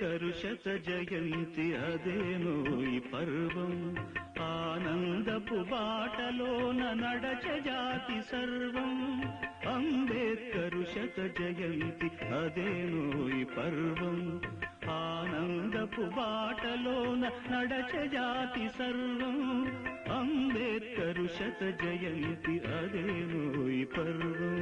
అంబేద్కరు శత జయంతి అదేనోయి పర్వం ఆనందపు బాటలోన నడచ జాతి సర్వం అంబేద్కరు శత జయంతి అదేనోయి పర్వం ఆనందపు బాటలోన నడచ జాతి సర్వం అంబేద్కరు శత జయంతి అదేనోయి పర్వం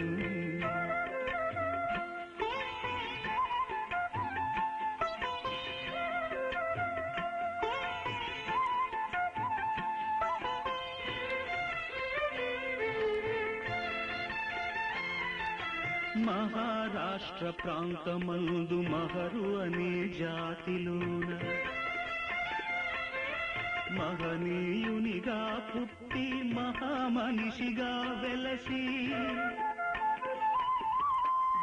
మహారాష్ట్ర ప్రాంతమందు మహరు అనే జాతిలోన మహనీయునిగా పుట్టి మహామనిషిగా వెలసి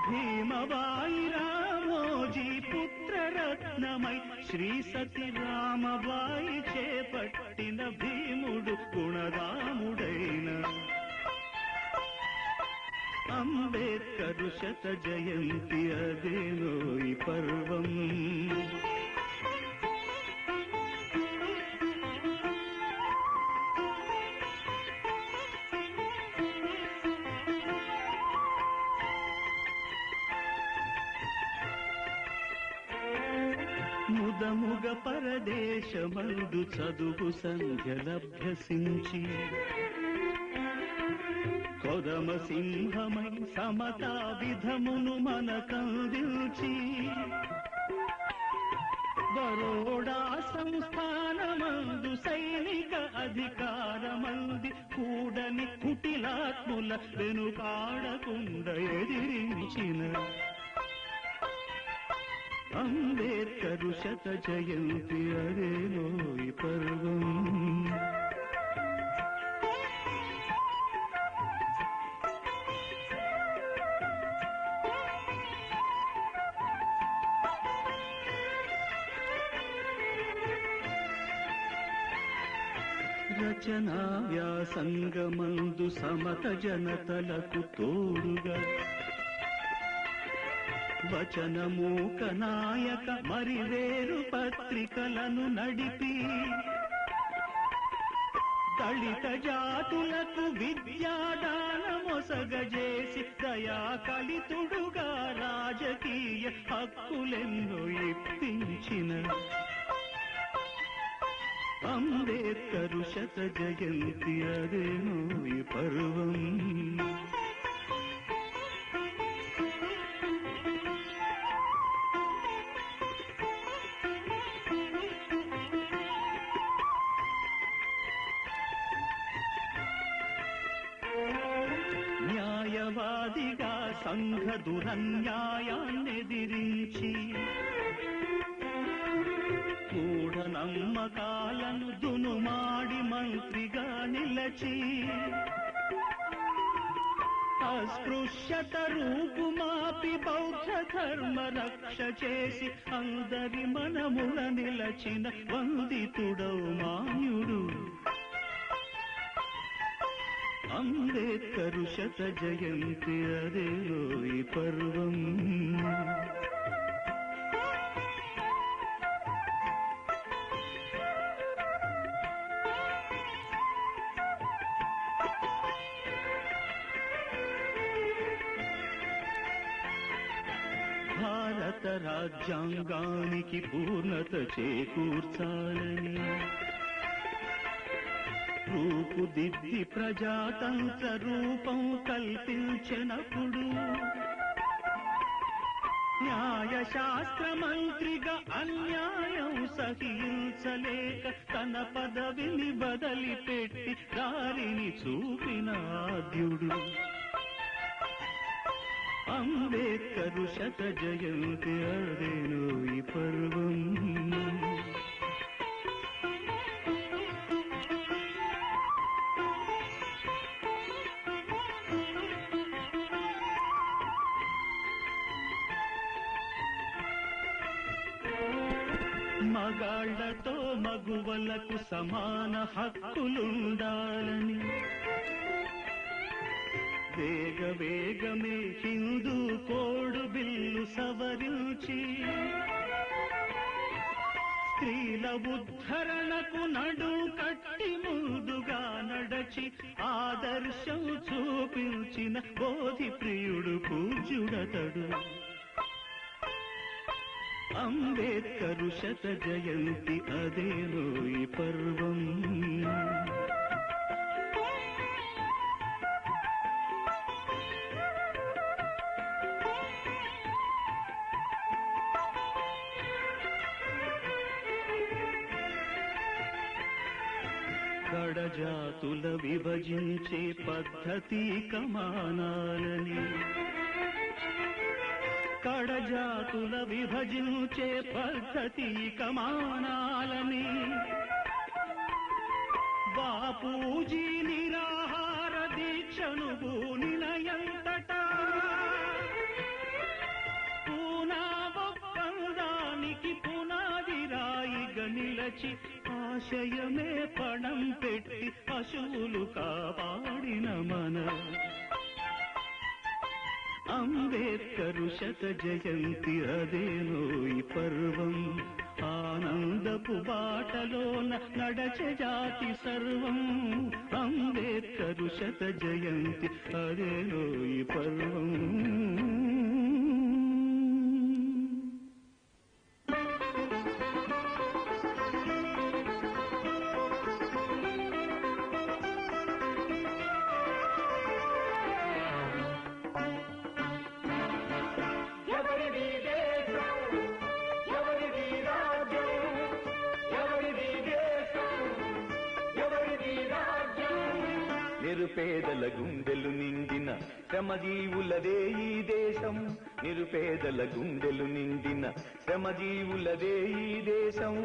భీమబాయి రామోజీ పుత్రరత్నమై శ్రీ సతి రామబాయి చేపట్టిన భీముడు గుణరాముడైన అంబేద్కరు శత జయంతి అదేనోయి పర్వం ముదముగ పరదేశమందు చదువు సంధ్యలభ్యసించి కొదమ సింహమై సమతా విధమును మనకందించి బరోడా సంస్థానమందు సైనిక అధికారమంది కూడని కుటిలాత్ముల వెనుకాడకుండా ఎదిరించిన అంబేద్కరు శత జయంతి అదేనోయి పర్వం రచనా వ్యాసంగమందు సమత జనతలకు తోడుగా వచనమూక నాయక మరి వేరు పత్రికలను నడిపి దళిత జాతులకు విద్యాదానమొసగజేసి దయా కలితుడుగా రాజకీయ హక్కులెన్నో ఇప్పించిన అంబేద్కరు శత జయంతి అదేనోయి పర్వం న్యాయవాదిగా సంఘ దురన్యాయాన్నెదిరించి మూఢనమ్మకాలను దునుమాడి మంత్రిగా నిలచి అస్పృశ్యత రూపుమాపి బౌద్ధ ధర్మ రక్ష చేసి అందరి మనమున నిలచిన వందితుడౌ మాన్యుడు అంబేద్కరు శత జయంతి అదేనోయి పర్వం భారత రాజ్యాంగానికి పూర్ణత చేకూర్చాలని రూపుదిద్ది ప్రజాతంత్ర రూపం కల్పించినప్పుడు న్యాయశాస్త్ర మంత్రిగా అన్యాయం సహించలేక తన పదవిని బదలిపెట్టి దారిని చూపిన ఆద్యుడు అంబేద్కరు శత జయంతి అదేనోయి పర్వం మగాళ్లతో మగువలకు సమాన హక్కులుండాలని వేగమే హిందూ కోడ్ బిల్లు సవరించి స్త్రీల ఉద్ధరణకు నడు కట్టి ముందుగా నడచి ఆదర్శం చూపించిన బోధి ప్రియుడు పూజ్యుడతడు. అంబేద్కరు శత జయంతి అదేనో ఈ పర్వం. కడజాతుల విభజించే పద్ధతి కమానాలని, కడజాతుల విభజించే పద్ధతి కమానాలని, బాపూజీ నిరాహార దీక్షను నిలయంతటా పూనా ఒప్పందానికి పునాది రాయిగా నిలచి ఆశయమే పణం పెట్టి పశువులు కాపాడిన మన అంబేద్కరు శత జయంతి అదేనో ఈ పర్వం. ఆనందపు బాటలోన నడచె జాతి సర్వం. అంబేద్కరు శత జయంతి అదేనో ఈ పర్వం. నిరుపేదల గుండెలు నిండిన శ్రమజీవులదే ఈ దేశం. నిరుపేదల గుండెలు నిండిన శ్రమజీవులదే ఈ దేశం.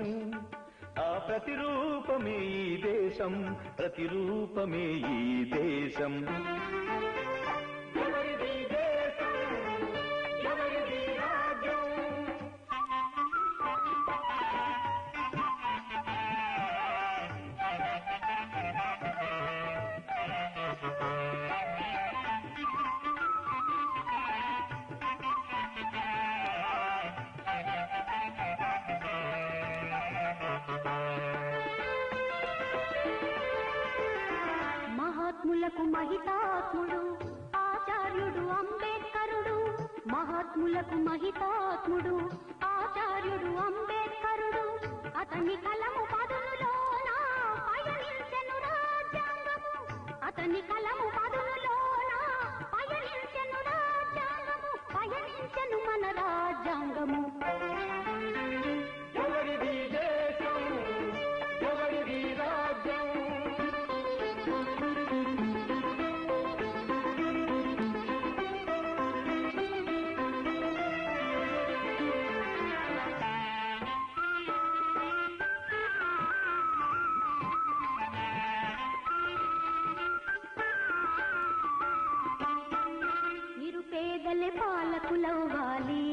ఆ ప్రతిరూపమే ఈ దేశం, ప్రతిరూపమే ఈ దేశం. మహాత్ములకు మహితాత్ముడు ఆచార్యుడు అంబేద్కరుడు. మహాత్ములకు మహితాత్ముడు ఆచార్యుడు అంబేద్కరుడు. అతని కలము పదునులోన పయనించెను రాజ్యాంగము. అతని కలము పదునులోన పయనించెను రాజ్యాంగము. పయనించెను మన రాజ్యాంగము. ఎవరిది దేశం, ఎవరిది రాజ్యం. నిరుపేదలే పాలకులవ్వాలి,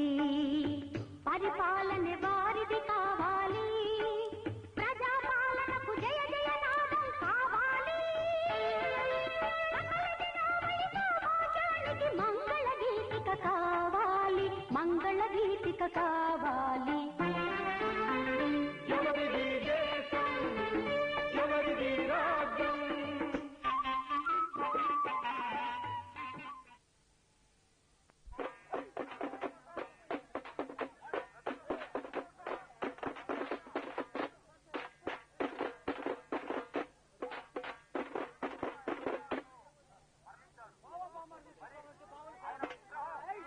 పరిపాలన వారిది కావాలి. ప్రజాపాలనకు జయ జయ నామం కావాలి. సమాజానికి మంగళ గీతిక కావాలి, మంగళ గీతిక కావాలి. ఎవరిది దేశం, ఎవరిది రాజ్యం. Hey,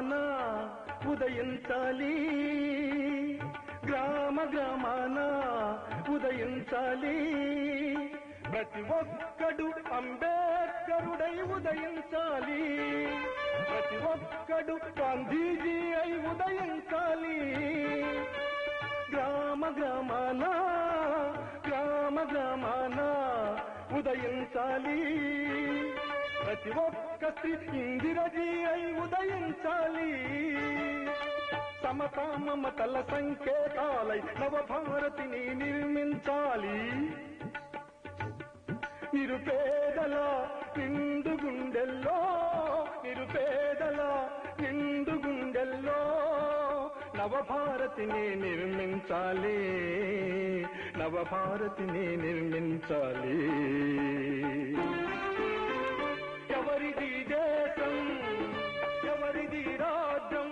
గ్రామాన ఉదయించాలి, గ్రామ గ్రామాన ఉదయించాలి. ప్రతి ఒక్కడు అంబేద్కరుడై ఉదయించాలి, ప్రతి ఒక్కడు గాంధీజీ అయి ఉదయించాలి. గ్రామ గ్రామాన గ్రామ గ్రామాన ఉదయించాలి. ప్రతి ఒక్క స్త్రీ ఇందిరజీ అయి ఉదయించాలి. సమతా మమతల సంకేతాలై నవభారతిని నిర్మించాలి. నిరుపేదల నిండు గుండెల్లో, నిరుపేదల నిండు గుండెల్లో నవభారతిని నిర్మించాలి, నవభారతిని నిర్మించాలి. ఎవరిది దేశం, ఎవరిది రాజ్యం,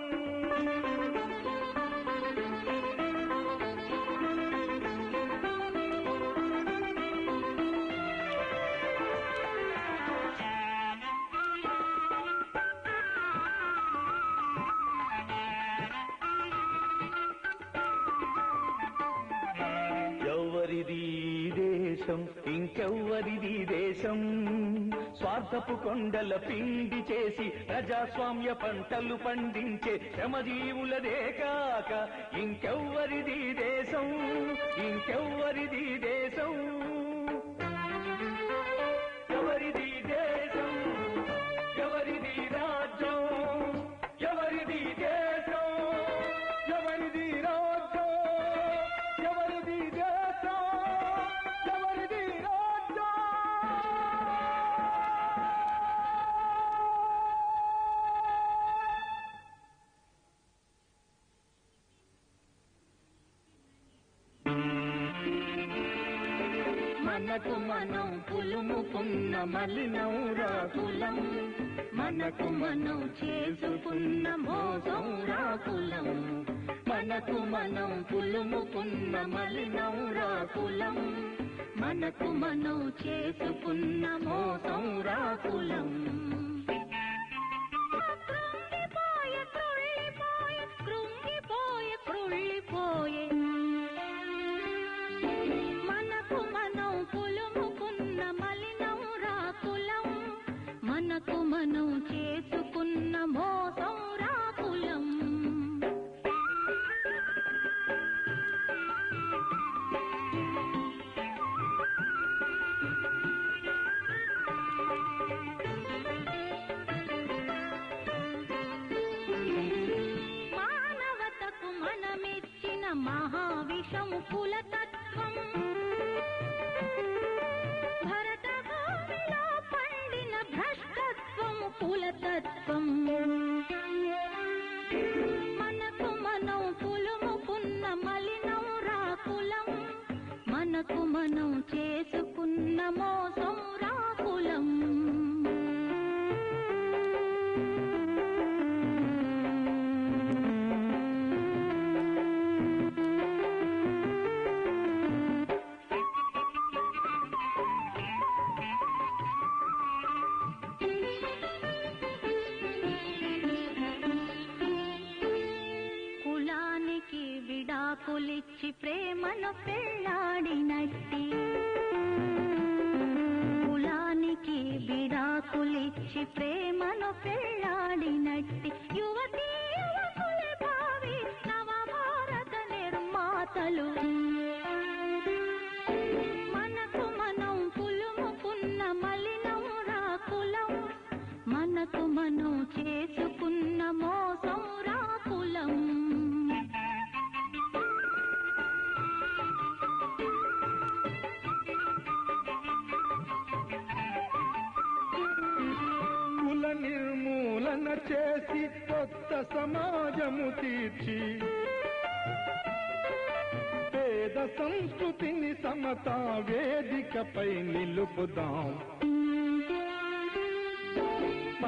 ఎవరిది దేశం, ఇంకెవ్వరిది దేశం? స్వార్థపు కొండల పిండి చేసి ప్రజాస్వామ్య పంటలు పండించే శ్రమజీవులదే కాక ఇంకెవ్వరిది దేశం, ఇంకెవ్వరిది దేశం? ఎవరిది దేశం, ఎవరిది రాజ్యం, ఎవరిది దేశం, ఎవరిది రాజ్యం, ఎవరిది దేశం, ఎవరిది రాజ్యం? మనకు మనం పులుముకున్న మలినౌరా కులం, మనకు మనం చేసుకున్న మోసౌరా కులం, మనకు మనం పులుముకున్న మలినౌరా కులం, మనకు మనం చేసుకున్న మోసౌరా కులం. కృంగిపోయే కృళ్ళిపోయే, కృంగిపోయే కృళ్ళిపోయే, మనకు మనం పులుముకున్న మలినౌరా కులం, మనకు మనం చేసుకున్న మోసౌరా కులం. మానవతకు మనమిచ్చిన మహావిషము కులతత్వం, భరత భూమిలో పండిన భ్రష్టత్వము కులతత్వం. మనకు మనం పులుముకున్న మలినౌరా కులం, మనకు మనం చేసుకున్న మోసౌరా కులం. కులానికి విడాకులిచ్చి ప్రేమను పెళ్ళాడినట్టి, కులానికి విడాకులిచ్చి ప్రేమను పెళ్ళాడినట్టి, యువతీ యువకులే భావి నవభారత నిర్మాతలు. మనకు మనం పులుముకున్న మలినౌరా కులం, మనకు మనం చేసుకున్న మోసౌరా కులం. కుల నిర్మూలన చేసి కొత్త సమాజము తీర్చి, పేద సంస్కృతిని సమతా వేదికపై నిలుపుదాం.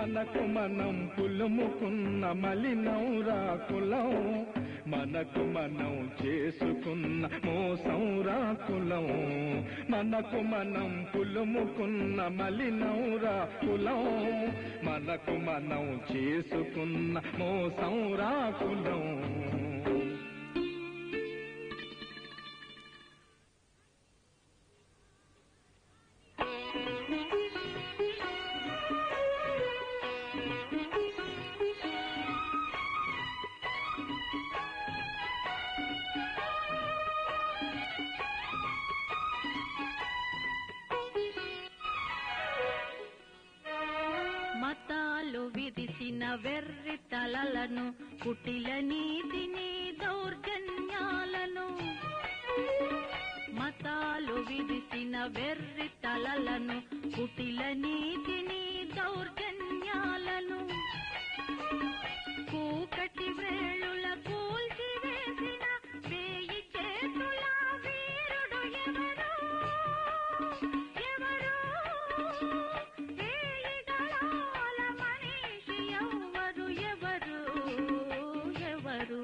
మనకు మనం పులుముకున్న మలినౌరా కులం, మనకు మనం చేసుకున్న మోసంరా కులం, మనకు మనం పులుముకున్న మలినౌరా కులం, మనకు మనం చేసుకున్న మోసంరా కులం. మతాలు విధిసిన వెర్రి తలలను, కుటిల నీతిని దౌర్జన్యాలను, మతాలు విధిసిన వెర్రి తలలను, కుటిల నీతిని దౌర్జన్యాలను, కూకటి వేళుల కూల్చివేసిన వేయి చేతుల వీరుడు ఎవరు, ఎవరు వేయి గళాల మనిషి ఎవరు, ఎవరు, ఎవరు.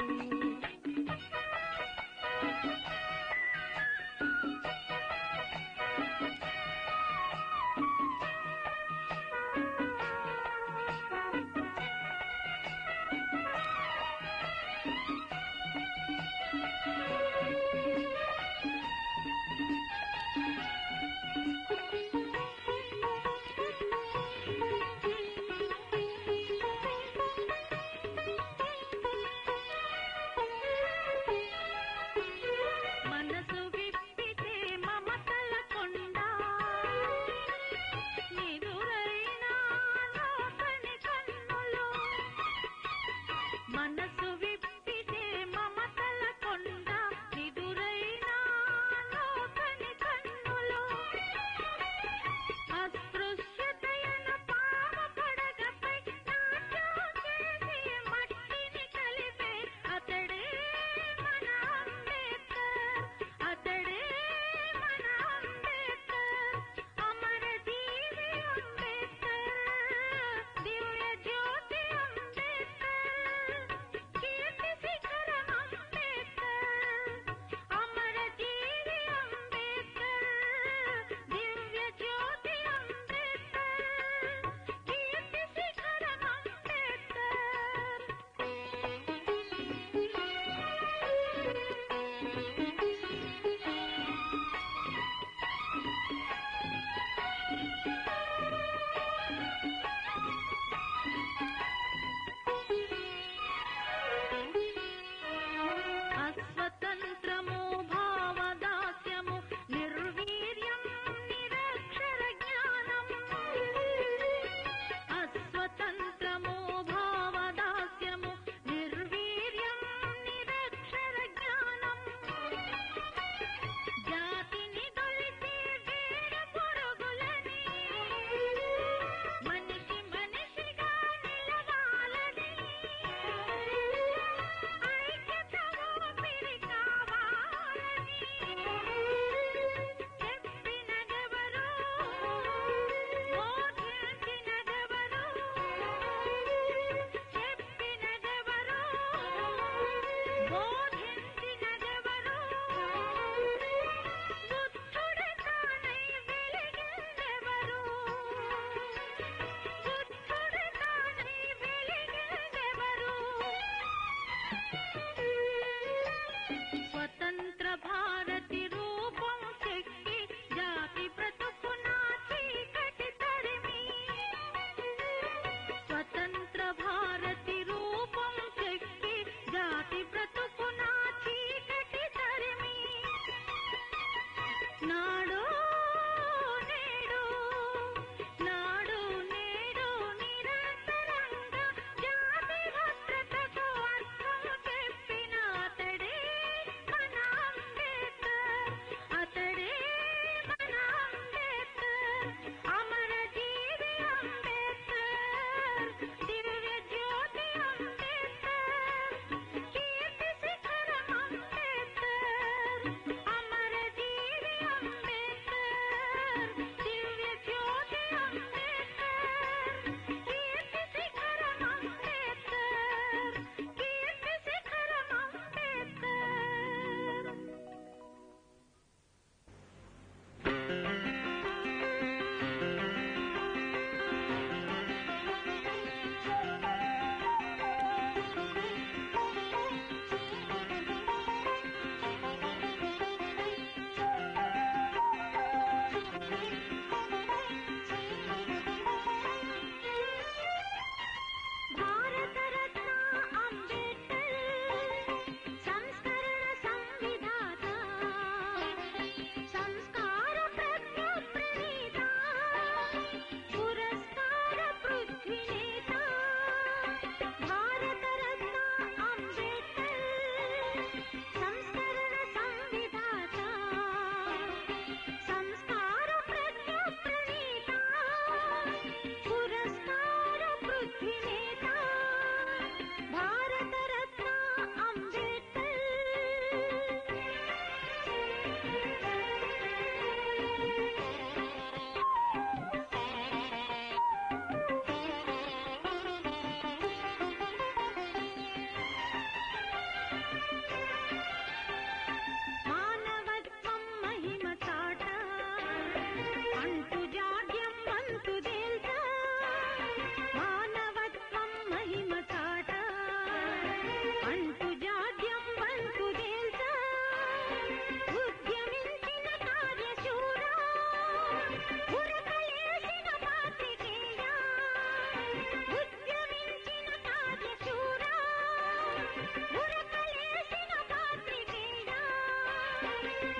ఉరకలేసిన పాత్రికేయ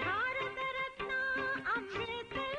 భారతరత్న అంబేద్కర్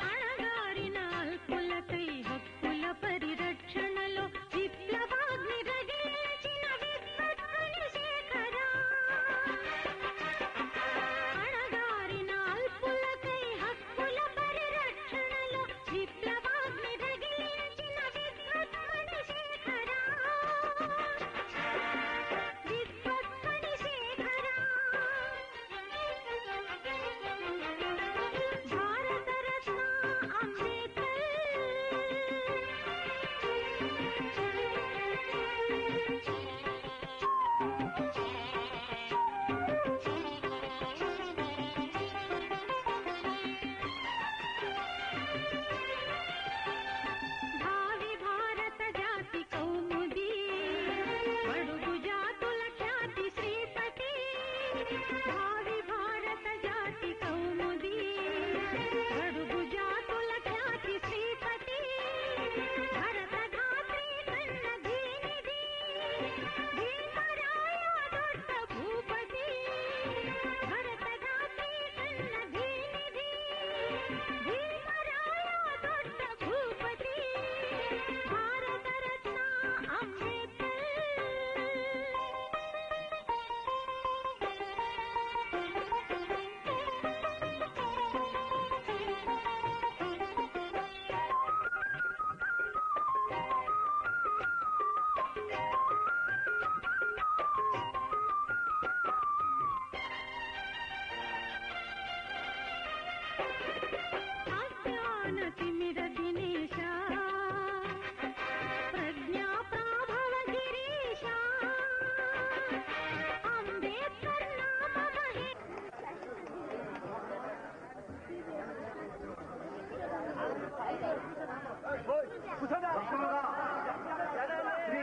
అణగారిన అల్పులకై హక్కుల పరిరక్షణలో విప్లవాగ్ని రగిలించిన విద్వత్తుని శేఖరా అణగారిన అల్పులకై హక్కుల పరిరక్షణలో విప్లవాగ్ని రగిలించిన విద్వత్తుని శేఖరా విద్వత్తుని శేఖరా భారతరత్న అంబేద్కర్ భావి భారత జాతి కౌముది బడుగు జాతుల ఖ్యాతి శ్రీపతి భావి భారత జాతి కౌముది బడుగు జాతుల ఖ్యాతి శ్రీపతి భరత ధాత్రి కన్న దీనిది భీమరాయ దొడ్డ భూపతి భరత ధాత్రి కన్న దీనిది భీమరాయ దొడ్డ భూపతి భారతరత్న అంబేద్కర్ అజ్ఞాన తిమిర దినేశ ప్రజ్ఞా ప్రాభవ గిరీశ అంబేద్కర్ నామ మహే శ్రీ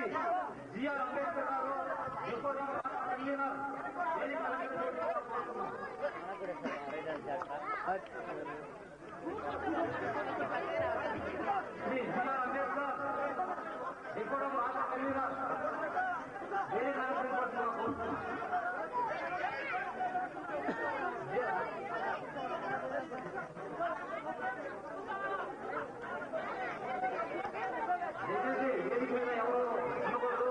జిఆర్ అంబేద్కర్ గారు ఎక్కువ కన్వీనర్ వేదిక అలంకరించవలసిందిగా కోరుతున్నాం. శ్రీ జిఆర్ అంబేద్కర్ ఎక్కువ రాష్ట్ర కన్వీనర్ వేదిక అలంకరించవలసిందిగా కోరుతున్నాం. దయచేసి వేదిక మీద ఎవరు ఉండకూడదు.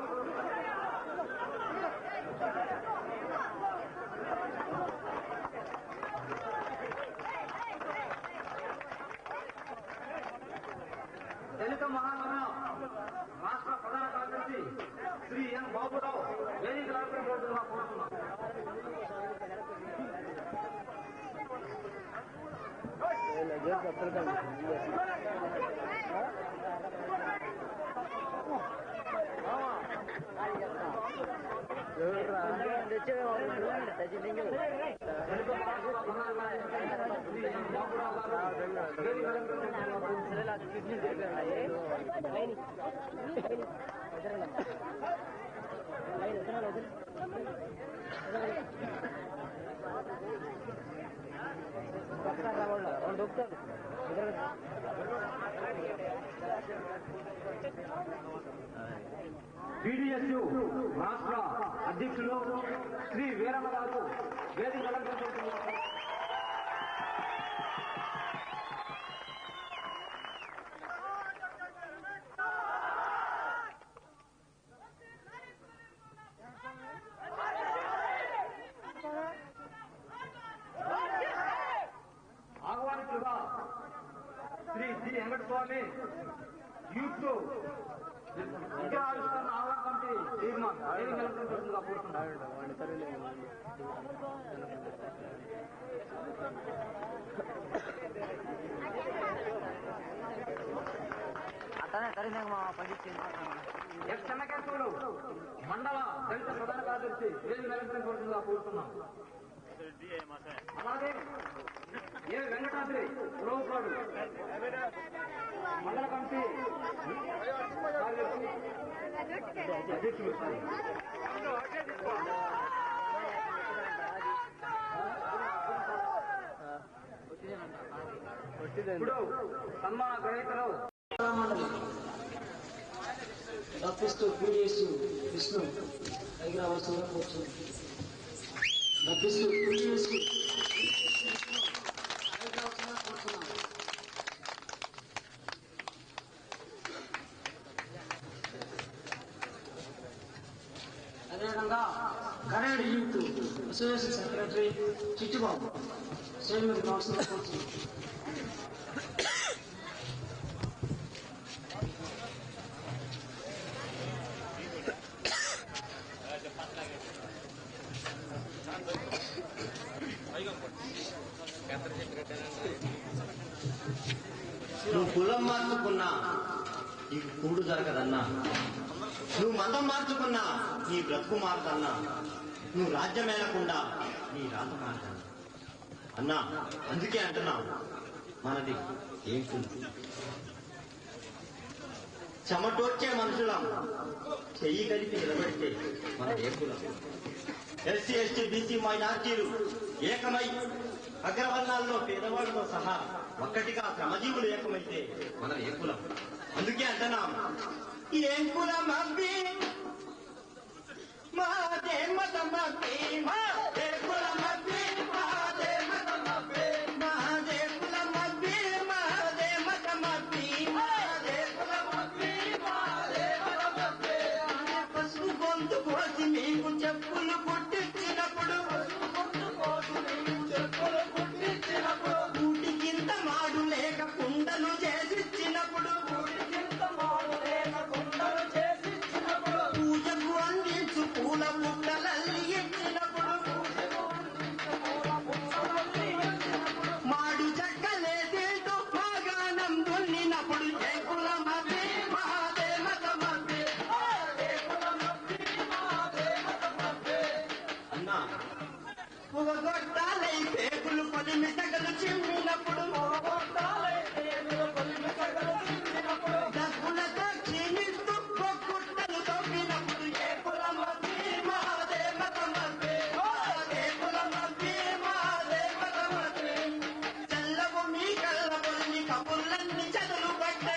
దళిత మహాసంఘం రాష్ట్ర ప్రధాన కార్యదర్శి శ్రీ ఎన్ బాబురావు వేదిక అలంకరించవలసిందిగా కోరుతున్నాం. దళిత మహాసభ ప్రధాన కార్యదర్శి శ్రీ ఎన్ బాబురావు గారు వేదిక అలంకరించవలసిందిగా బీడీఎస్యు రాష్ట్ర అధ్యక్షులు శ్రీ వీరమ్మ గారు వేదిక అలంకరించవలసిందిగా ఆహ్వానితులుగా శ్రీ జి వెంకటస్వామి యూత్ విద్యా ఆవిష్కరణ ఆహ్వాన కమిటీ చైర్మన్ వేదిక అలంకరించవలసిందిగా కోరుతున్నాను. ఎస్ చెన్నకేశ్వరుడు మండల దళిత ప్రధాన కార్యదర్శి వేదిక అలంకరించవలసిందిగా కోరుతున్నాం. అలాగే ఏ వెంకటాద్రి పురోపాడు మండల కమిటీ అధ్యక్షులు ఇప్పుడు సన్మాన గ్రహీతలు తప్పిస్తూ పీడిఎస్ విష్ణు పైకి రావాల్సిందిగా కూర్చుంది. తప్పిస్తూ పీడిఎస్ అదేవిధంగా Karedu youth association secretary Chittubabu stage మీద కావాల్సిందిగా కూర్చుంది. నువ్వు కులం మార్చుకున్నా నీకు కూడు జరగదన్నా, నువ్వు మతం మార్చుకున్నా నీ బ్రతుకు మారుతన్నా, నువ్వు రాజ్యం మేలకుండా నీ రాత మారుతన్నా అన్నా. అందుకే అంటున్నా మనది ఏం కులం? చెమటోడ్చే మనుషులం చెయ్యి కలిపి నిలబడితే మన ఏ కులం? ఎస్సీ ఎస్టీ బీసీ మైనార్టీలు ఏకమై అగ్రవర్ణాల్లో పేదవాళ్ళతో సహా ఒక్కటిగా శ్రమజీవులు ఏకమైతే మనం ఏ కులం? అందుకే అంటున్నాం ఏం కులం అబ్బి మాదే మతం అబ్బి, మాదే కులం అబ్బి, మాదే మతం అబ్బి, మాదే కులం అబ్బి, మాదే మతం అబ్బి, మాదే కులం అబ్బి, మాదే మతం అబ్బి. పసుపు గొంతు కోసి మీకు చెప్పులు పుట్టించినప్పుడు, కూటికింత మాడు లేక కుండలు చేసిచ్చినప్పుడు, పూజకు అందించు పూల పుట్టలల్లి ఇచ్చినప్పుడు, మాడు చక్కలే తింటూ మాగానం దున్నినప్పుడు ఏ కులం అబ్బి మాదే మతం అబ్బి, అన్నా. పొగొట్టాలై పేగులు పొలిమి తగలు చిమ్మినప్పుడు, డబ్బులతో క్షీణిస్తూ పొక్కుట్టలు తొక్కినప్పుడు ఏ కులం అబ్బి మాదే మతం అబ్బి, మాదే కులం అబ్బి, మాదే మతం అబ్బి. చల్లవు మీ కళ్ళ పొల్లి కబుర్లన్నీ చదులు పట్టే,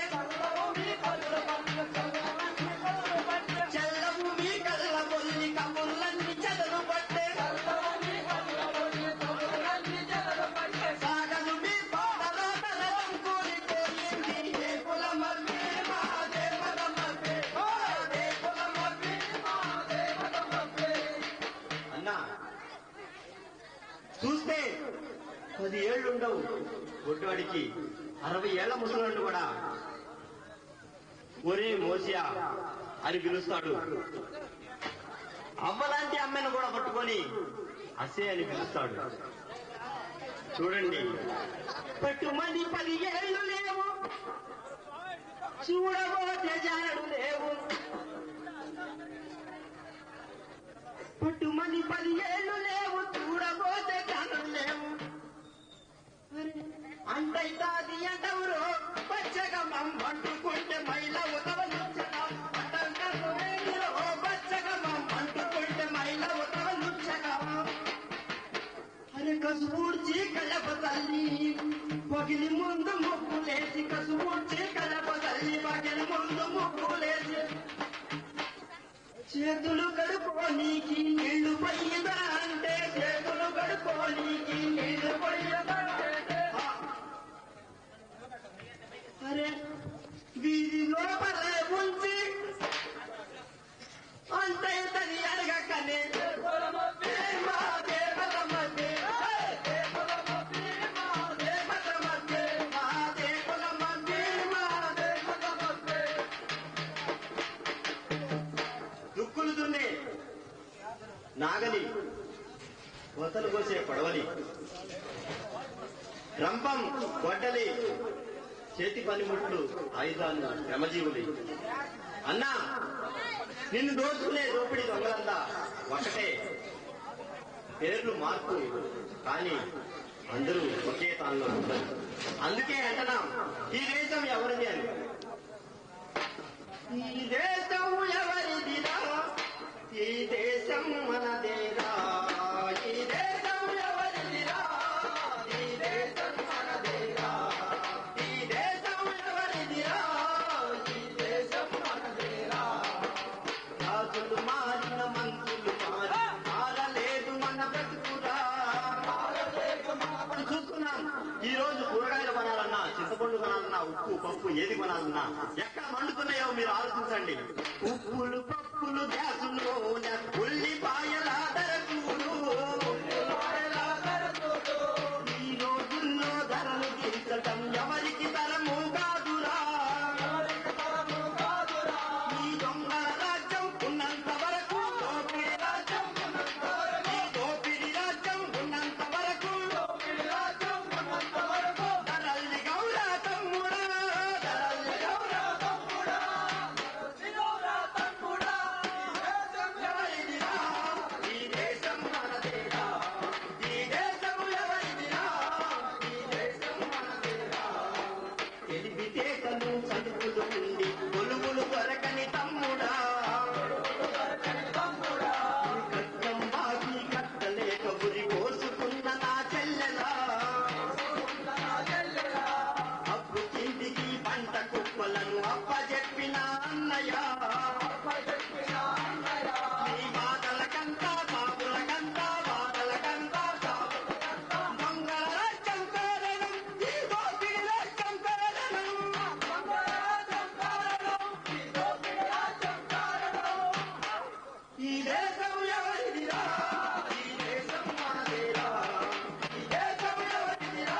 చల్లవు మీ కళ్ళ పొల్లి కబుర్లన్నీ చదులు పట్టే, సాగదు మీ పాటలో తరం కూలిపోయింది ఏ కులం అబ్బి మాదే మతం అబ్బి, మాదే కులం అబ్బి, మాదే మతం అబ్బి. అన్నా చూస్తే 10 ఏళ్లుండవు ఒడ్డువాడికి 60 ఏళ్ల ముసలాడు కూడా ఒరే మోసియా అని పిలుస్తాడు. అవ్వలాంటి అమ్మను కూడా పట్టుకొని అసే అని పిలుస్తాడు. చూడండి, పట్టుమని 10 ఏళ్ళు లేవు, చూడబోతే జానడు లేవు. పట్టుమని 10 ఏళ్ళు లేవు, చూడబోతే జానడు లేవు. అంటైతాది అంటవురో పచ్చగా మంటుకుంటే మైల ఉతవలుచ్చగా, అంటంటారు పచ్చగా మంటుకుంటే మైల ఉతవలుచ్చగా. అరే కసుపూడ్చి కలప తల్లి పగిలి ముందు ముక్కులేసి, కసుపూడ్చి కలప తల్లి పగిలి ముందు ముక్కులేసి, చేతులు కడుకోనీకి నీళ్లు పోయిదా అంటే, చేతులు కడుకోనీకి నీళ్లు పోయిదా అంటే. అరే వీధి లోపలే ఉంచి అంతే తని అడగకనే మాదే మతం అబ్బి, మాదే కులం అబ్బి, మాదే మతం అబ్బి, మాదే కులం అబ్బి, మాదే మతం అబ్బి. దుక్కులు దున్నే నాగలి, కోతలు కోసే పడవలి, రంపం గొడ్డలి, చేతి పనిముట్లు ఆయుధాలు శ్రమజీవులి. అన్నా నిన్ను దోచుకునే దోపిడీ దొంగలంతా ఒకటే, పేర్లు మార్పు కానీ అందరూ ఒకే తానులో ఉంటారు. అందుకే అంటున్నాం ఈ దేశం ఎవరిది అని. ఈ దేశం ఎవరిదిరా, ఈ దేశం మనదేరా, ఈ దేశం ఎవరిదిరా, ఈ దేశం మనదేరా, ఈ దేశం ఎవరిదిరా, ఈ దేశం మనదేరా. రాజులు మారిన మంత్రులు మారలేదు మన బ్రతుకురా. చూస్తున్నాం ఈ రోజు కూరగాయలు కొనాలన్నా, చింతపండు కొనాలన్నా, ఉప్పు పప్పు ఏది కొనాలన్నా ఎక్కడ మండుతున్నాయో మీరు ఆలోచించండి. ఉప్పులు పప్పులు గ్యాసులు ఉల్లిపాయల ధరలు, ఈ రోజుల్లో ధరలు దించటం ఎవరికి తరము కాదురా. ఈ దొంగల రాజ్యం ఉన్నంత వరకు, దోపిడి రాజ్యం ఉన్నంత వరకు, ఈ దోపిడి రాజ్యం ఉన్నంత వరకు, ధరల్ని గౌరా తమ్ముడా, ధరల్ని గౌరా తమ్ముడా, ఎవరిదిరా, ఈ దేశం మనదేరా, ఈ దేశం ఎవరిదిరా, ఈ దేశం మనదేరా. తెలివితేటలు చదువులు ఉండి కొలువులు దొరకని తమ్ముడా, కట్టం బాకి కట్టలేక ఉరి కోసుకున్న నా చెల్లెలా, అప్పు కిందికి పంట కుప్పలను అప్పజెప్పిన అన్నయ్య, నీ బాధలకంతా బాబులకంతా బాధలకంతా దొంగల రాజ్యం కారణం, ఈ దోపిడి రాజ్యం కారణం, ఈ దేశం ఎవరిదిరా, ఈ దేశం మనదేరా, ఈ దేశం ఎవరిదిరా,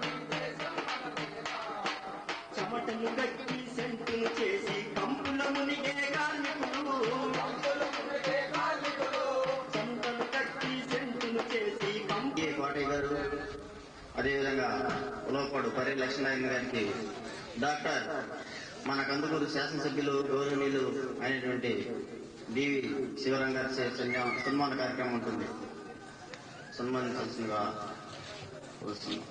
ఈ దేశం మనదేరా. చెమటలు గట్టి సెంటును చేసి కంపుల మునిగే కార్మికులు, చెమటలు గట్టి సెంటును చేసి కోటయ్య గారు, అదేవిధంగా ఉలవపాడు పర్య లక్ష్మీనారాయణ గారికి, డాక్టర్ మన కందుకూరు శాసనసభ్యులు గౌరవనీయులు అయినటువంటి డివి శివరాం గారి సన్మాన కార్యక్రమం ఉంటుంది. సన్మానించాల్సిందిగా వస్తున్నాం.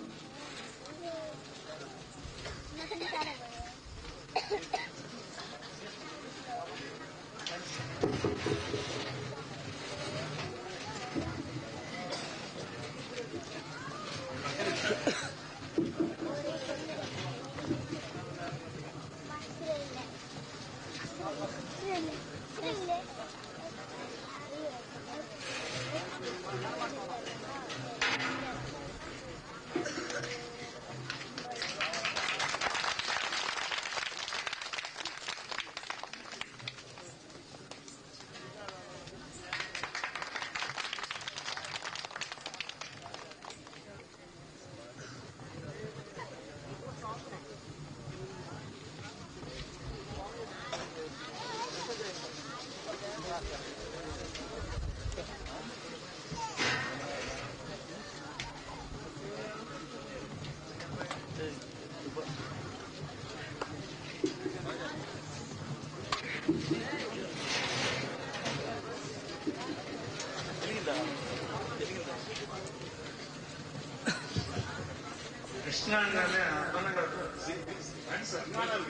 కృష్ణ అనగానే అర్థంగా సన్మానాలు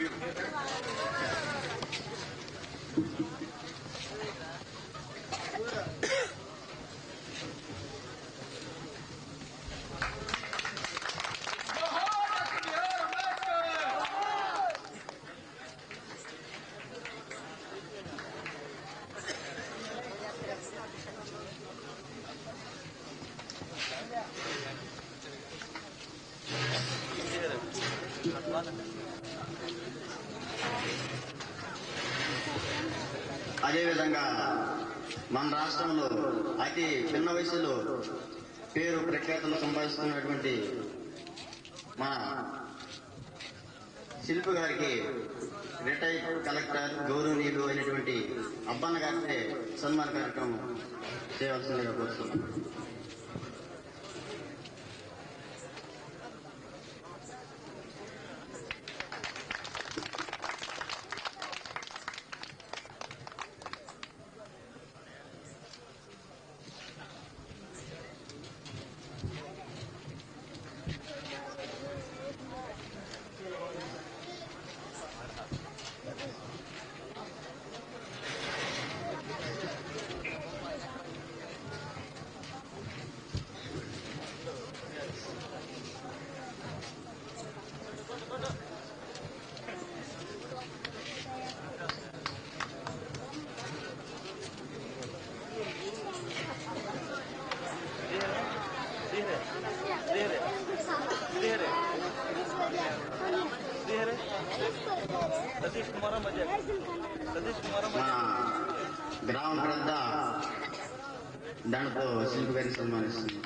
అదేవిధంగా మన రాష్ట్రంలో అతి చిన్న వయసులో పేరు ప్రఖ్యాతులు సంపాదిస్తున్నటువంటి మన శిల్పి గారికి రిటైర్డ్ కలెక్టర్ గౌరవనీయులు అయినటువంటి అబ్బన్న గారికి సన్మాన కార్యక్రమం చేయవలసిందిగా కోరుతున్నాం. మన గ్రామ పెద్ద దాంతో శిల్పి గారిని సన్మానిస్తుంది.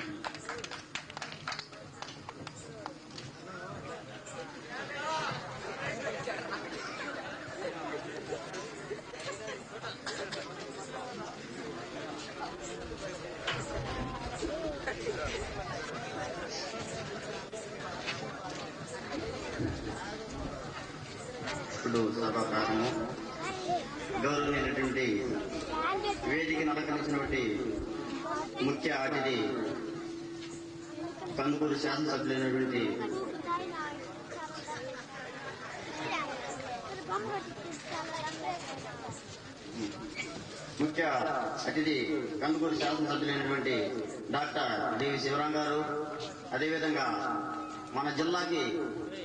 ఇప్పుడు సభ ప్రారంభం. గౌరవమైనటువంటి వేదికను అలంకరించినటువంటి ముఖ్య అతిథి కందుకూరు శాసనసభ్యులైనటువంటి డాక్టర్ డివి శివరాం గారు, అదేవిధంగా మన జిల్లాకి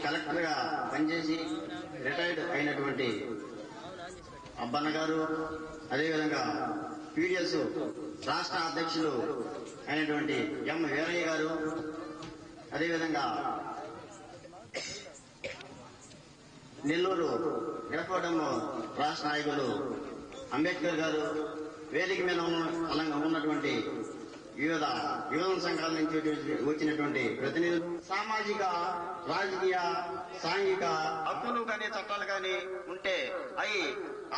కలెక్టర్ గా పనిచేసి రిటైర్డ్ అయినటువంటి అబ్బన్న గారు, అదేవిధంగా పీడిఎస్ రాష్ట్ర అధ్యక్షులు అయినటువంటి ఎం వీరయ్య గారు, అదేవిధంగా నెల్లూరు ఎడపడం రాష్ట్ర నాయకులు అంబేద్కర్ గారు, వేదిక మీద ఉన్నటువంటి వివిధ యువజన సంఘాల నుంచి వచ్చినటువంటి ప్రతినిధులు, సామాజిక, రాజకీయ, సాంఘిక హక్కులు కానీ చట్టాలు కానీ ఉంటే అవి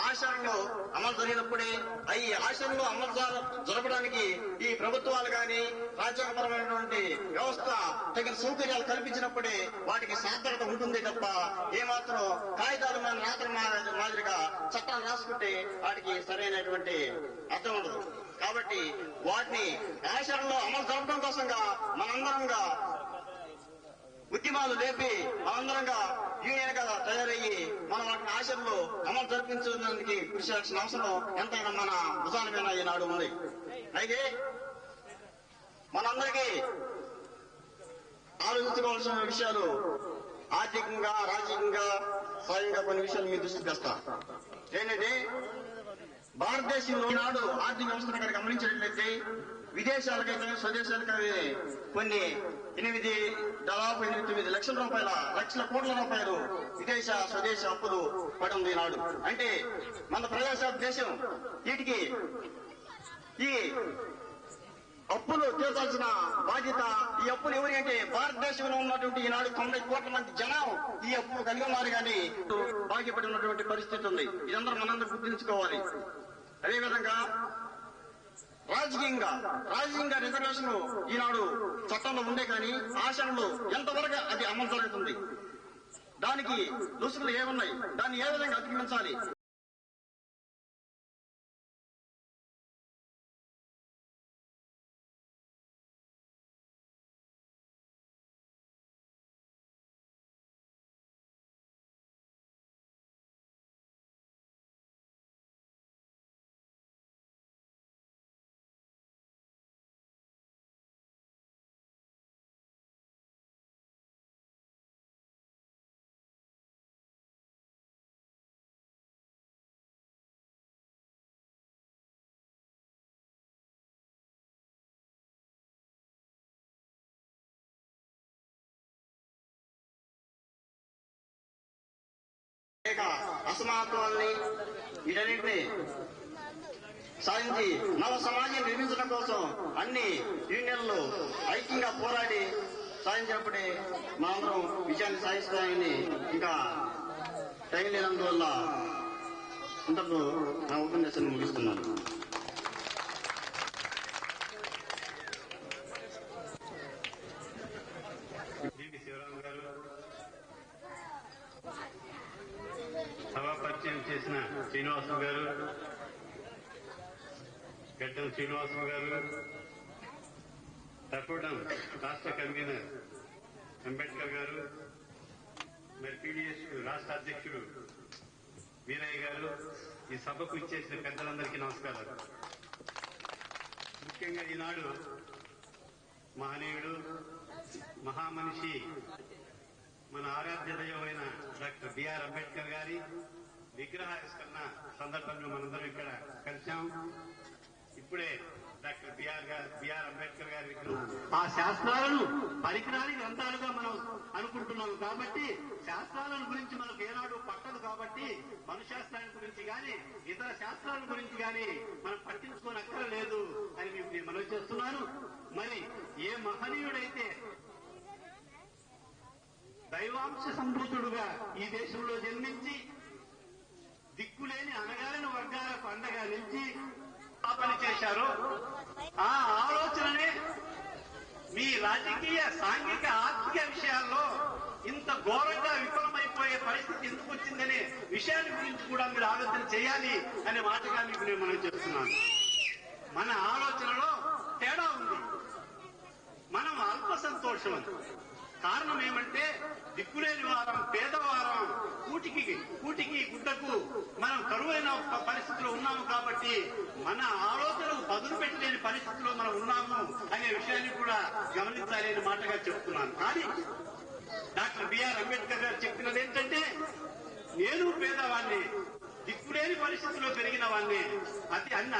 ఆచరణలో అమలు జరిగినప్పుడే అవి ఆచరణలో అమలు జరపడానికి ఈ ప్రభుత్వాలు కానీ రాజ్యాంగపరమైనటువంటి వ్యవస్థ తగిన సౌకర్యాలు కల్పించినప్పుడే వాటికి సార్థకత ఉంటుంది తప్ప ఏమాత్రం కాగితాలు మన రాత్రి మాదిరిగా చట్టాలు రాసుకుంటే వాటికి సరైనటువంటి అర్థం ఉండదు. కాబట్టి వాటిని ఆచరణలో అమలు జరపడం కోసంగా మనందరంగా ఉద్యమాలు లేపి మనందరంగా యూనియన్ గా తయారయ్యి మనం వాటిని ఆచరణలో అమలు జరిపించడానికి కృషి చేయాల్సిన అవసరం ఎంతైనా మన భుజాల మీద ఈనాడు ఉంది. అయితే మనందరికీ ఆలోచించుకోవాల్సిన విషయాలు ఆర్థికంగా, రాజకీయంగా, స్వయంగా కొన్ని విషయాలు మీ దృష్టికి తెస్తా. ఏంటంటే భారతదేశంలో ఈనాడు ఆర్థిక వ్యవస్థను కనుక గమనించినట్లయితే విదేశాలకైతే స్వదేశాలకైతే కొన్ని 8 లక్షల కోట్ల రూపాయలు విదేశ స్వదేశ అప్పులు పడి ఉంది ఈనాడు. అంటే మన ప్రజాస్వామ్య దేశం వీటికి ఈ అప్పులు తీర్చాల్సిన బాధ్యత, ఈ అప్పులు ఎవరి అంటే భారతదేశంలో ఉన్నటువంటి ఈనాడు 90 కోట్ల మంది జనం ఈ అప్పులు కలిగి ఉన్నారు కానీ బాధ్యపడి ఉన్నటువంటి పరిస్థితి ఉంది. ఇదందరూ మనందరూ గుర్తుంచుకోవాలి. అదేవిధంగా రాజకీయంగా రిజర్వేషన్ ఈనాడు చట్టంలో ఉండే కానీ ఆచరణలో ఎంతవరకు అది అమలు జరుగుతుంది, దానికి రుసుములు ఏమున్నాయి, దాన్ని ఏ విధంగా అధిగమించాలి, అసమానత్వాన్ని వీటన్నింటినీ సాధించి నవ సమాజం నిర్మించడం కోసం అన్ని యూనియన్లు ఐక్యంగా పోరాడి సాధించినప్పుడే మనందరం విజయాన్ని సాధిస్తామని ఇంకా టైం లేనందువల్ల ఇంతకు నా ఉపన్యాసాన్ని ముగిస్తున్నాను. సభాపరిచయం చేసిన శ్రీనివాసరావు గారు, గడ్డం శ్రీనివాసరావు గారు, తప్పడం రాష్ట్ర కన్వీనర్ అంబేద్కర్ గారు, మరి పీడీఎస్ రాష్ట్ర అధ్యక్షుడు వీరయ్య గారు, ఈ సభకు ఇచ్చేసిన పెద్దలందరికీ నమస్కారాలు. ముఖ్యంగా ఈనాడు మహనీయుడు, మహామనిషి, మన ఆరాధ్య దైవమైన డాక్టర్ బిఆర్ అంబేద్కర్ గారి విగ్రహావిష్కరణ సందర్భంగా మనందరం ఇక్కడ కలిశాం. ఇప్పుడే డాక్టర్ బిఆర్ అంబేద్కర్ గారి విగ్రహం. ఆ శాస్త్రాలను పరికరాని గ్రంథాలుగా మనం అనుకుంటున్నాం కాబట్టి శాస్త్రాలను గురించి మనకు ఏనాడు పట్టదు కాబట్టి మనుశాస్త్రాన్ని గురించి గాని ఇతర శాస్త్రాల గురించి గాని మనం పట్టించుకోనక్కర్లేదు అని మీకు నేను మనవి చేస్తున్నాను. మరి ఏ మహనీయుడైతే దైవాంశ సంభూతుడుగా ఈ దేశంలో జన్మించి దిక్కులేని అనగారిన వర్గాలకు అండగా నిలిచి ఆ పని చేశారో ఆ ఆలోచననే మీ రాజకీయ సాంఘిక ఆర్థిక విషయాల్లో ఇంత ఘోరంగా విఫలమైపోయే పరిస్థితి ఎందుకు వచ్చిందనే విషయాన్ని గురించి కూడా మీరు ఆలోచన చేయాలి అనే మాటగా మీకు నేను మనం చెప్తున్నాను. మన ఆలోచనలో తేడా ఉంది. మనం అల్ప సంతోషం. కారణం ఏమంటే దిక్కులేని వారం, పేదవారం, కూటికి గుడ్డకు మనం కరువైన పరిస్థితిలో ఉన్నాము కాబట్టి మన ఆలోచనలు పదును పెట్టలేని పరిస్థితిలో మనం ఉన్నాము అనే విషయాన్ని కూడా గమనించాలి అనే మాటగా చెప్తున్నాను. కానీ డాక్టర్ బిఆర్ అంబేద్కర్ గారు చెప్పినది ఏంటంటే నేను పేదవాణ్ణి, దిక్కులేని పరిస్థితిలో పెరిగిన వాణ్ణి. అది అన్ని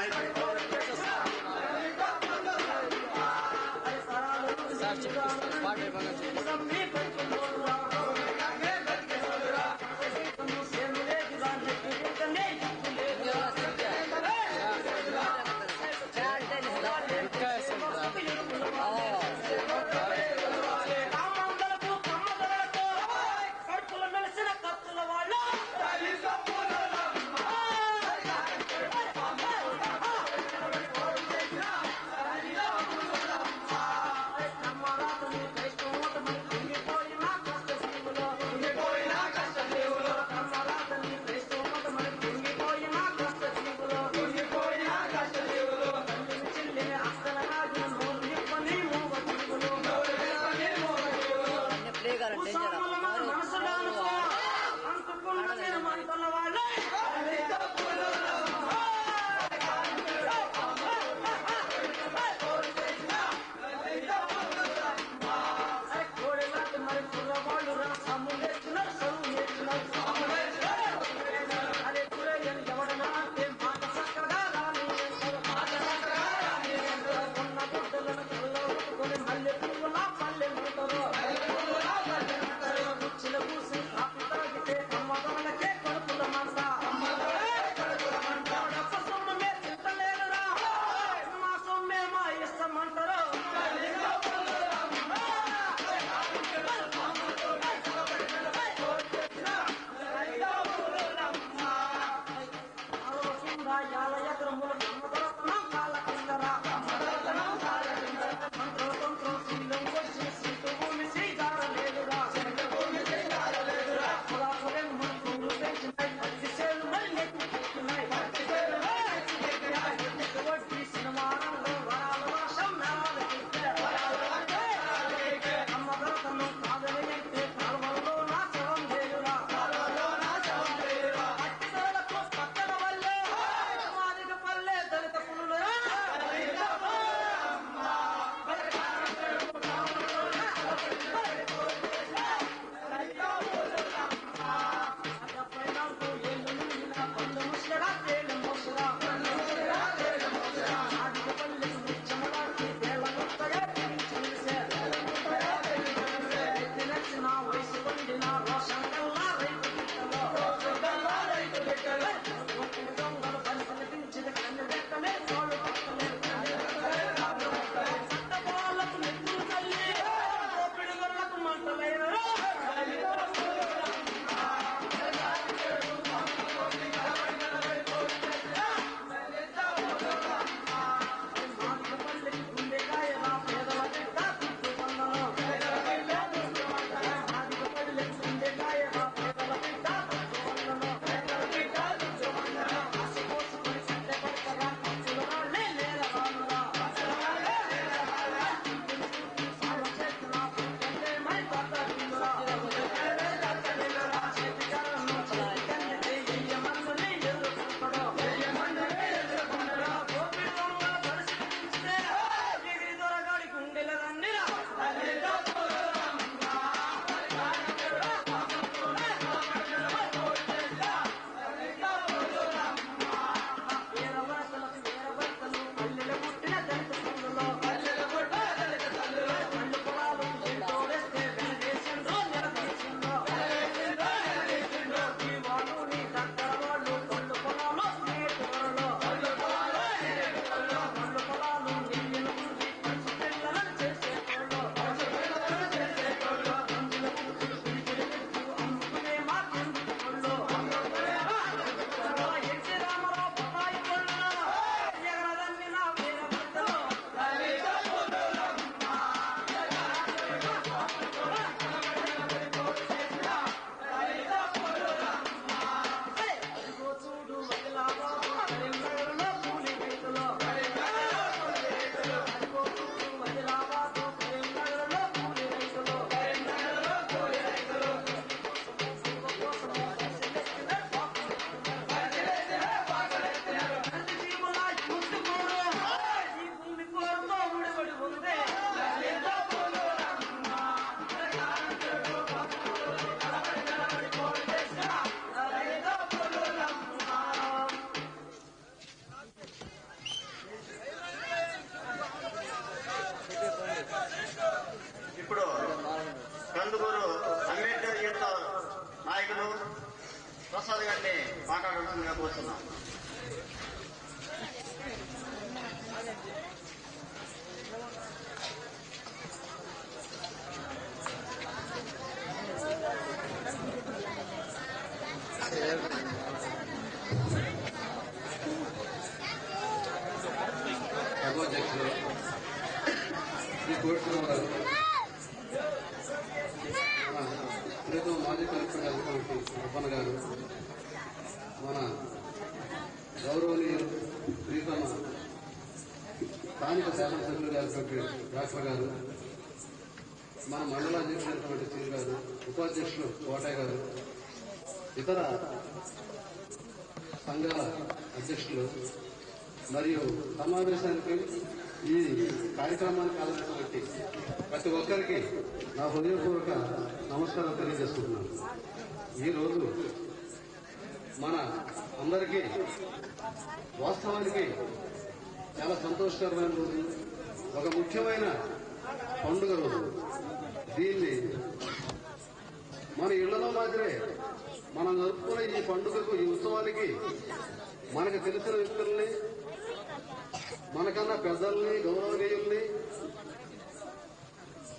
మాట్లాడాల్సిందిగా కోరుతున్నాం. సభాధ్యక్షులు శ్రీ కోటేశ్వరరావు గారు, మన ప్రీతం మాజీ కలెక్టర్ గారు అప్పన్న గారు, మన గౌరవనీయులు ప్రీతమ స్థానిక శాసనసభ్యులు గారు డాక్టర్ గారు, మన మండలాధ్యక్షులైనటువంటి శ్రీ గారు, ఉపాధ్యక్షులు కోటయ్య గారు, ఇతర సంఘాల అధ్యక్షులు మరియు సమావేశానికి ఈ కార్యక్రమానికి హాజరైనటువంటి ప్రతి ఒక్కరికి నా హృదయపూర్వక నమస్కారం తెలియజేస్తున్నాను. ఈరోజు మన అందరికీ వాస్తవానికి చాలా సంతోషకరమైన రోజు, ఒక ముఖ్యమైన పండుగ రోజు. దీన్ని మన ఇళ్లలో మాదిరే మనం జరుపుకునే ఈ పండుగకు, ఈ ఉత్సవానికి మనకు తెలిసిన వ్యక్తుల్ని, మనకన్నా పెద్దల్ని, గౌరవనీయుల్ని,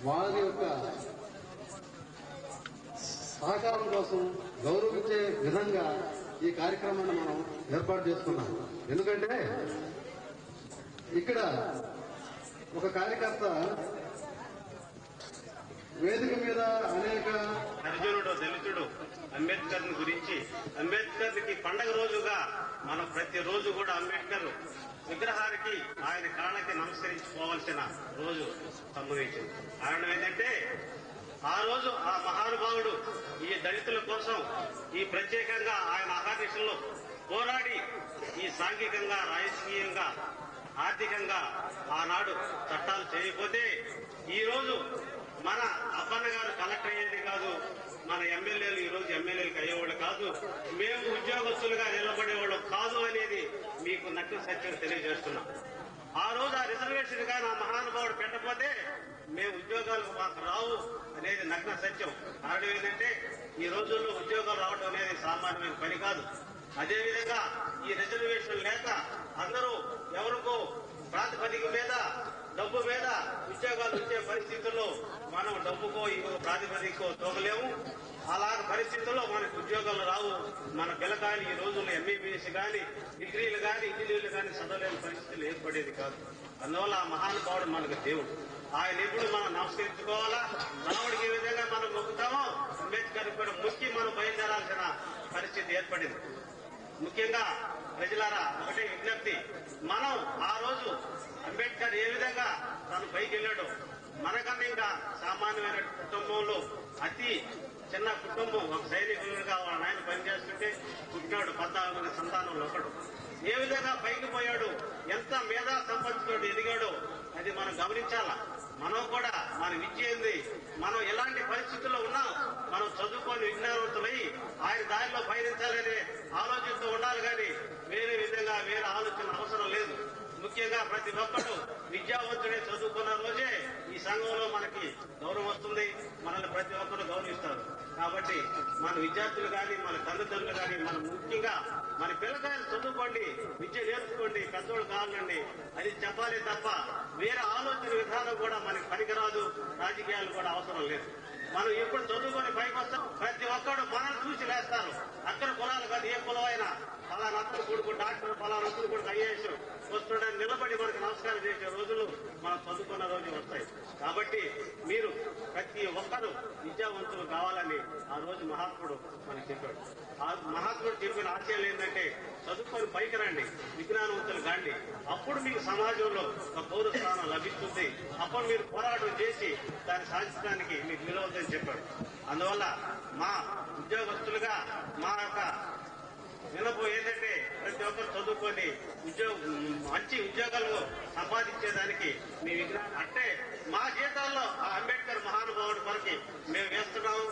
వారి యొక్క సహకారం కోసం గౌరవించే విధంగా ఈ కార్యక్రమాన్ని మనం ఏర్పాటు చేసుకున్నాం. ఎందుకంటే ఇక్కడ ఒక కార్యకర్త వేదిక మీద అనేక అర్జునుడు దళితుడు అంబేద్కర్ గురించి, అంబేద్కర్ కి పండగ రోజుగా మనం ప్రతిరోజు కూడా అంబేద్కర్ విగ్రహానికి, ఆయన కాళ్ళకి నమస్కరించుకోవాల్సిన రోజు సంభవించింది. కారణం ఏంటంటే ఆ రోజు ఆ మహానుభావుడు ఈ దళితుల కోసం ఈ ప్రత్యేకంగా ఆయన అహర్నిశల్లో పోరాడి ఈ సాంఘికంగా, రాజకీయంగా, ఆర్థికంగా ఆనాడు చట్టాలు చేయకపోతే ఈ రోజు మన అప్పన్న గారు కలెక్టర్ అయ్యేది కాదు, మన ఎమ్మెల్యేలు ఈ రోజు ఎమ్మెల్యేలకు అయ్యేవాళ్ళు కాదు, మేము ఉద్యోగస్తులుగా నిలబడేవాళ్ళు కాదు అనేది మీకు నగ్న సత్యం తెలియజేస్తున్నాం. ఆ రోజు ఆ రిజర్వేషన్ గా నా మహానుభావుడు పెట్టకపోతే మేము ఉద్యోగాలు మాకు రావు అనేది నగ్న సత్యం. కారణం ఏంటంటే ఈ రోజుల్లో ఉద్యోగాలు రావడం అనేది సామాన్యమైన పని కాదు. అదేవిధంగా ఈ రిజర్వేషన్ లేక అందరూ ఎవరికో ప్రాతిపదిక మీద, డబ్బు మీద ఉద్యోగాలు వచ్చే పరిస్థితుల్లో మనం డబ్బుకో ఇంకో ప్రాతిపదికో తోగలేము. అలాంటి పరిస్థితుల్లో మనకు ఉద్యోగాలు రావు. మన పిల్లకాయలు ఈ రోజుల్లో ఎంబీబీఎస్ కానీ, డిగ్రీలు కానీ, ఇంజనీర్లు కానీ చదవలేని పరిస్థితులు ఏర్పడేది కాదు. అందువల్ల ఆ మహానుభావుడు మనకు దేవుడు. ఆయన ఎప్పుడు మనం నమస్కరించుకోవాలా. రాముడికి ఏ విధంగా మనం మొక్కుతామో అంబేద్కర్ కూడా మొక్కి మనం బయలుదేరాల్సిన పరిస్థితి ఏర్పడింది. ముఖ్యంగా ప్రజలారా ఒకటే విజ్ఞప్తి, మనం ఆ రోజు అంబేద్కర్ ఏ విధంగా తను పైకి వెళ్ళాడో, మనకన్నా ఇంకా సామాన్యమైన కుటుంబంలో అతి చిన్న కుటుంబం, ఒక సైనికులుగా వాళ్ళ నాయన పనిచేస్తుంటే పుట్టినాడు 14 మంది సంతానంలో ఒకడు. ఏ విధంగా పైకి పోయాడు, ఎంత మేధా సంపత్తితో ఎదిగాడో అది మనం గమనించాలా. మనం కూడా మన విద్య ఏంది, మనం ఎలాంటి పరిస్థితుల్లో ఉన్నా మనం చదువుకొని విజ్ఞానవంతులై ఆయన దారిలో పయనించాలనే ఆలోచనతో ఉండాలి. కానీ వేరే విధంగా వేరే ఆలోచన అవసరం లేదు. ముఖ్యంగా ప్రతి ఒక్కరు విద్యావంతుడే చదువుకున్న రోజే ఈ సంఘంలో మనకి గౌరవం వస్తుంది, మనల్ని ప్రతి ఒక్కరు గౌరవిస్తారు. కాబట్టి మన విద్యార్థులు కానీ, మన తల్లిదండ్రులు కానీ, మనం ముఖ్యంగా మన పిల్లకాయలు చదువుకోండి, విద్య నేర్చుకోండి, పెద్దోళ్ళు కావాలండి అది చెప్పాలి తప్ప వేరే ఆలోచన విధానం కూడా మనకి పనికిరాదు. రాజకీయాలు కూడా అవసరం లేదు. మనం ఎప్పుడు చదువుకొని పైకి వస్తాం, ప్రతి ఒక్కడు మనల్ని చూసి లేస్తారు. అక్కడ కులాలు కాదు, ఏ కులం అయినా ఫలానా అతను కొడుకు డాక్టర్, ఫలానా అతను కొడుకు ఐఏఎస్ వస్తుండని నిలబడి మనకు నమస్కారం చేసే రోజులు మనం చదువుకున్న రోజులు వస్తాయి. కాబట్టి మీరు ప్రతి ఒక్కరూ విద్యావంతులు కావాలని ఆ రోజు మహాత్ముడు మనకు చెప్పాడు. ఆ మహాత్ముడు చెప్పిన ఆశయాలు ఏంటంటే చదువుకొని పైకి రండి, విజ్ఞానవంతులు కాండి, అప్పుడు మీకు సమాజంలో ఒక పౌర స్థానం లభిస్తుంది. అప్పుడు మీరు పోరాటం చేసి దాన్ని సాధించడానికి మీకు నిలవద్దని చెప్పాడు. అందువల్ల మా ఉద్యోగస్తులుగా మా యొక్క వినపో ఏంటంటే ప్రతి ఒక్కరు చదువుకొని మంచి ఉద్యోగాలు సంపాదించేదానికి మీ విగ్రహం అంటే మా జీతాల్లో ఆ అంబేద్కర్ మహానుభావుడి కొరకు మేము వేస్తున్నాము.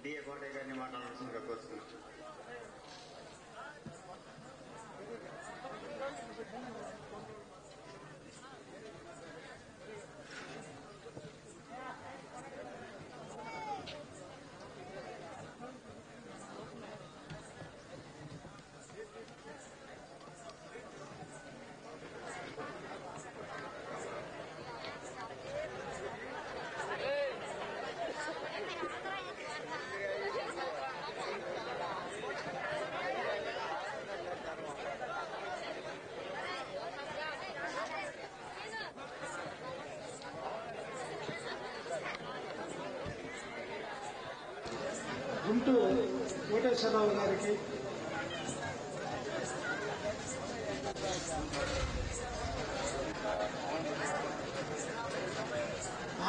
డిఏ కోటయ్య గారిని మాట్లాడాల్సిందిగా కోరుతున్నాం. గుంటూ కోటేశ్వరరావు గారికి,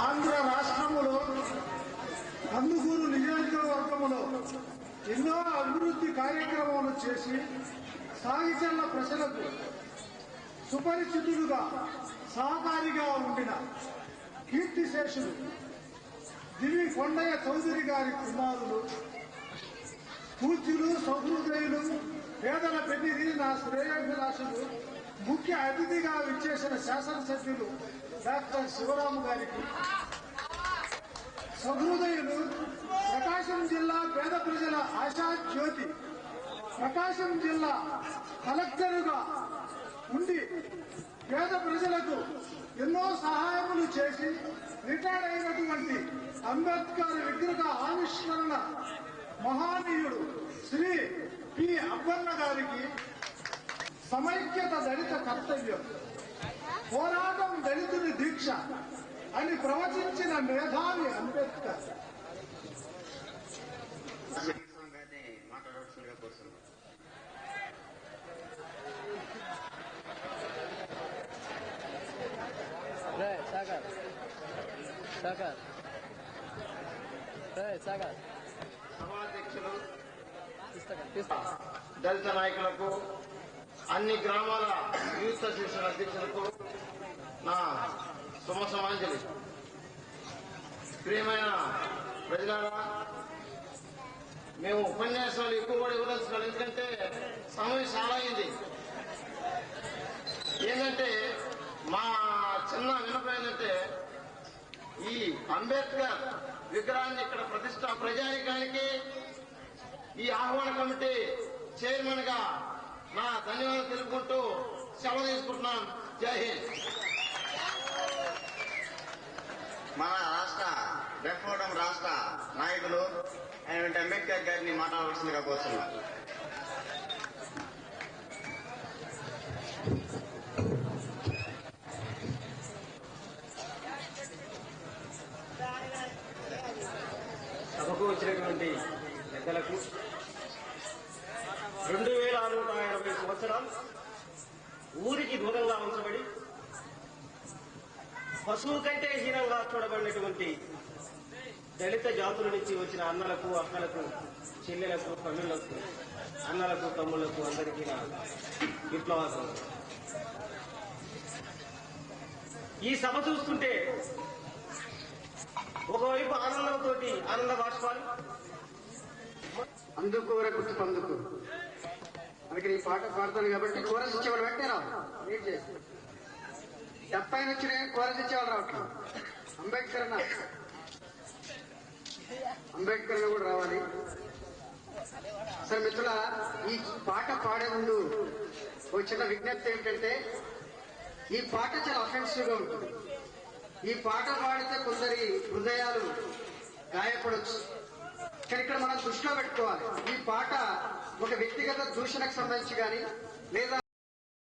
ఆంధ్ర రాష్ట్రములో కందుకూరు నియోజకవర్గములో ఎన్నో అభివృద్ధి కార్యక్రమాలు చేసి సాగిచర్ల ప్రజలకు సుపరిచితులుగా సహకారిగా ఉండిన కీర్తిశేషులు దివి కొండయ్య చౌదరి గారి కుమారులు, పూజ్యులు, సహృదయులు, పేదల పెళ్లి నా శ్రేయోభిలాషులు, ముఖ్య అతిథిగా విచ్చేసిన శాసనసభ్యులు డాక్టర్ శివరాము గారికి, సహృదయులు, ప్రకాశం జిల్లా పేద ప్రజల ఆశా జ్యోతి, ప్రకాశం జిల్లా కలెక్టరుగా ఉండి పేద ప్రజలకు ఎన్నో సహాయములు చేసి రిటైర్ అయినటువంటి అంబేద్కర్ విగ్రహ ఆవిష్కరణ మహానీయుడు శ్రీ పి అబ్బన్న గారికి, సమైక్యత దళిత కర్తవ్యం, పోరాటం దళితుని దీక్ష అని ప్రవచించిన మేధావి అంబేద్కర్. మాట్లాడవలసిందిగా కోరుతున్నాను. సభాధ్యక్షులు, దళిత నాయకులకు, అన్ని గ్రామాల యూత్ అసోసియేషన్ అధ్యక్షులకు నా శుభసమాంజలి. ప్రియమైన ప్రజలారా, మేము ఉపన్యాసాలు ఎక్కువ కూడా ఇవ్వదలుచుకోవాలి, ఎందుకంటే సమయం చాలా అయింది. ఏంటంటే మా చిన్న వినపం ఏంటంటే ఈ అంబేద్కర్ విగ్రహాన్ని ఇక్కడ ప్రతిష్ట ప్రజానికానికి ఈ ఆహ్వాన కమిటీ చైర్మన్ గా నా ధన్యవాదాలు తెలుపుకుంటూ సెలవు తీసుకుంటున్నాం. జై హింద్. మన రాష్ట్ర డెఫోడం రాష్ట్ర నాయకులు అయినటువంటి అంబేద్కర్ గారిని మాట్లాడవలసిందిగా కోరుతున్నాం. సభకు వచ్చినటువంటి పెద్దలకు 2620 సంవత్సరాలు ఊరికి దూరంగా ఉంచబడి పశువు కంటే హీనంగా చూడబడినటువంటి దళిత జాతుల నుంచి వచ్చిన అన్నలకు, అక్కలకు, చెల్లెలకు, తల్లులకు, అన్నలకు, తమ్ముళ్లకు అందరికీ నా విప్లవాసం. ఈ సభ చూస్తుంటే ఒకవైపు ఆనందంతో ఆనంద బాష్పాలు, అందుకు గుర్తు పొందుకు మనకి ఈ పాట పాడతాను కాబట్టి కోరస్ ఇచ్చేవాడు వెంటనే రావు. రీడ్ చేసి 70 వచ్చిన కోరస్ ఇచ్చేవాడు రావట్లేదు. అంబేద్కర్ కూడా రావాలి. సరే మిత్రుల, ఈ పాట పాడే ముందు ఒక చిన్న విజ్ఞప్తి ఏంటంటే, ఈ పాట చాలా అఫెన్సివ్ గా ఉంటుంది. ఈ పాట పాడితే కొందరి హృదయాలు గాయపడవచ్చు. కానీ ఇక్కడ మనం దృష్టిలో పెట్టుకోవాలి, ఈ పాట ఒక వ్యక్తిగత దూషణకు సంబంధించి కానీ లేదా